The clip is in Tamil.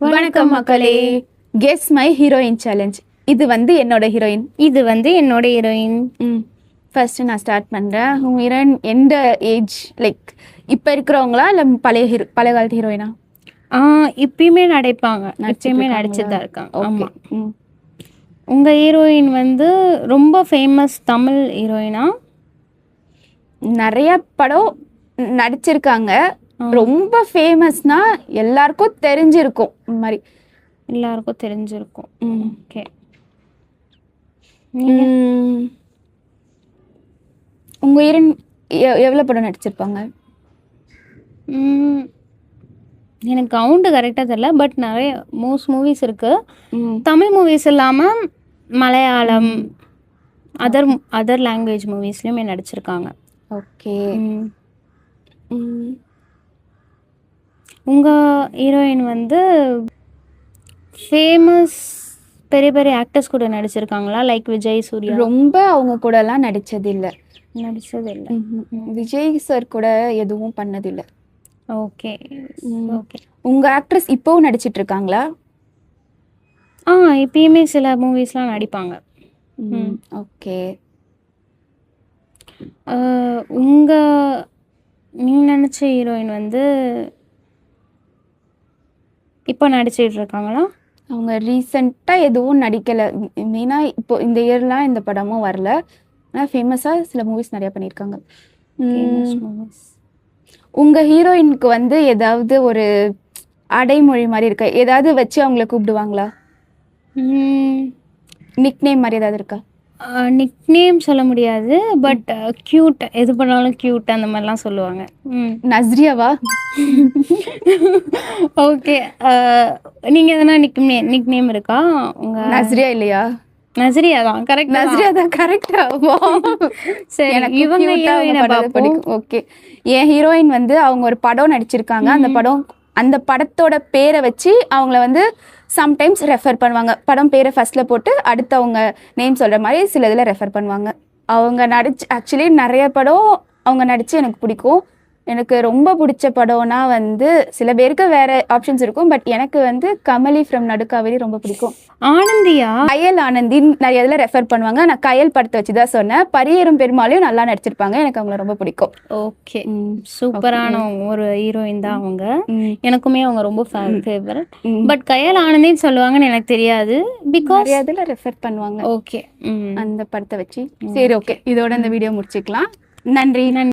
வணக்கம் மக்களே. Guess my heroine challenge. இது என்னோட ஹீரோயின், இது என்னோட ஹீரோயின். ஃபர்ஸ்ட் நான் ஸ்டார்ட் பண்றேன். உங்க ஹீரோயின் எந்த ஏஜ், லைக் இப்ப இருக்கிறவங்களா இல்ல பழைய காலத்து ஹீரோயினா? இப்பயுமே நடிப்பாங்க, இப்பயுமே நடிச்சுட்டு தான் இருக்காங்க. ஆமா. உங்க ஹீரோயின் ரொம்ப ஃபேமஸ் தமிழ் ஹீரோயினா? நிறைய படம் நடிச்சிருக்காங்க. ரொம்ப ஃபேமஸ்னா எல்லாருக்கும் தெரிஞ்சிருக்கும். இந்த மாதிரி எல்லாருக்கும் தெரிஞ்சிருக்கும். ஓகே. உங்க ஹீரோயின் எவ்வளவு படம் நடிச்சிருப்பாங்க? எனக்கு கவுண்ட் கரெக்டாக தெரியல, பட் நிறைய மூவிஸ் இருக்கு. தமிழ் மூவிஸ் இல்லாமல் மலையாளம், அதர் லாங்குவேஜ் மூவிஸ்லையுமே நடிச்சிருக்காங்க. ஓகே. உங்கள் ஹீரோயின் ஃபேமஸ் பெரிய பெரிய ஆக்டர்ஸ் கூட நடிச்சிருக்காங்களா? லைக் விஜய், சூர்யா? ரொம்ப அவங்க கூடலாம் நடிச்சதில்லை. விஜய் சார் கூட எதுவும் பண்ணதில்லை. Okay okay. உங்கள் ஆக்ட்ரஸ் இப்போவும் நடிச்சிட்டு இருக்காங்களா? இப்பயுமே சில மூவிஸ்லாம் நடிப்பாங்க. ஓகே. நீங்கள் நினச்ச ஹீரோயின் இப்போ நடிச்சிட்டு இருக்காங்களா? அவங்க ரீசெண்டாக எதுவும் நடிக்கலை. மெயினாக இப்போ இந்த இயர்லாம் எந்த படமும் வரல. ஆனால் ஃபேமஸாக சில மூவிஸ் நிறையா பண்ணியிருக்காங்க. உங்கள் ஹீரோயினுக்கு ஏதாவது ஒரு அடைமொழி மாதிரி இருக்கா? ஏதாவது வச்சு அவங்கள கூப்பிடுவாங்களா? நிக் நேம் மாதிரி ஏதாவது இருக்கா? நிக் நேம் சொல்ல முடியாது, பட் க்யூட், எது பண்ணாலும் க்யூட் அந்த மாதிரிலாம் சொல்லுவாங்க. நஸ்ரியாவா? ஓகே. நீங்கள் எதனா நிக் நேம் இருக்கா உங்க? நஸ்ரியா இல்லையா? நஸ்ரியா தான் கரெக்ட். நஸ்ரியா தான் கரெக்டா? சரி, இவங்க ஹீரோயினை பார்ப்போம். ஓகே. என் ஹீரோயின் அவங்க ஒரு படம் நடிச்சிருக்காங்க. அந்த படத்தோட பேரை வச்சு அவங்கள சம்டைம்ஸ் ரெஃபர் பண்ணுவாங்க. படம் பேரை ஃபர்ஸ்ட்ல போட்டு அடுத்து அவங்க நேம் சொல்ற மாதிரி சில இதில் ரெஃபர் பண்ணுவாங்க. அவங்க ஆக்சுவலி நிறைய படம் அவங்க நடிச்சு எனக்கு பிடிக்கும். எனக்கு ரொம்ப பிடிச்ச படம்னா சில பேருக்கு வேற ஆப்ஷன்ஸ் இருக்கும், பட் எனக்கு கமலி ஃப்ரம் நடுக்காவேரி ரொம்ப பிடிக்கும். ஆனந்தியா? கயல் ஆனந்தின்னு நிறைய இதில் ரெஃபர் பண்ணுவாங்க. நான் கயல் படத்தை வச்சு தான் சொன்னேன். பரியேறும் பெருமாளையும் நல்லா நடிச்சிருப்பாங்க. எனக்கு அவங்கள ரொம்ப பிடிக்கும். ஓகே, சூப்பரான ஒரு ஹீரோயின் தான் அவங்க. எனக்குமே அவங்க ரொம்ப ஃபேவரட். பட் கயல் ஆனந்தின்னு சொல்லுவாங்கன்னு எனக்கு தெரியாது, பிகாஸ் நிறைய இதில் ரெஃபர் பண்ணுவாங்க. ஓகே, அந்த படத்தை வச்சு. சரி, ஓகே, இதோட இந்த வீடியோ முடிச்சுக்கலாம். நன்றி.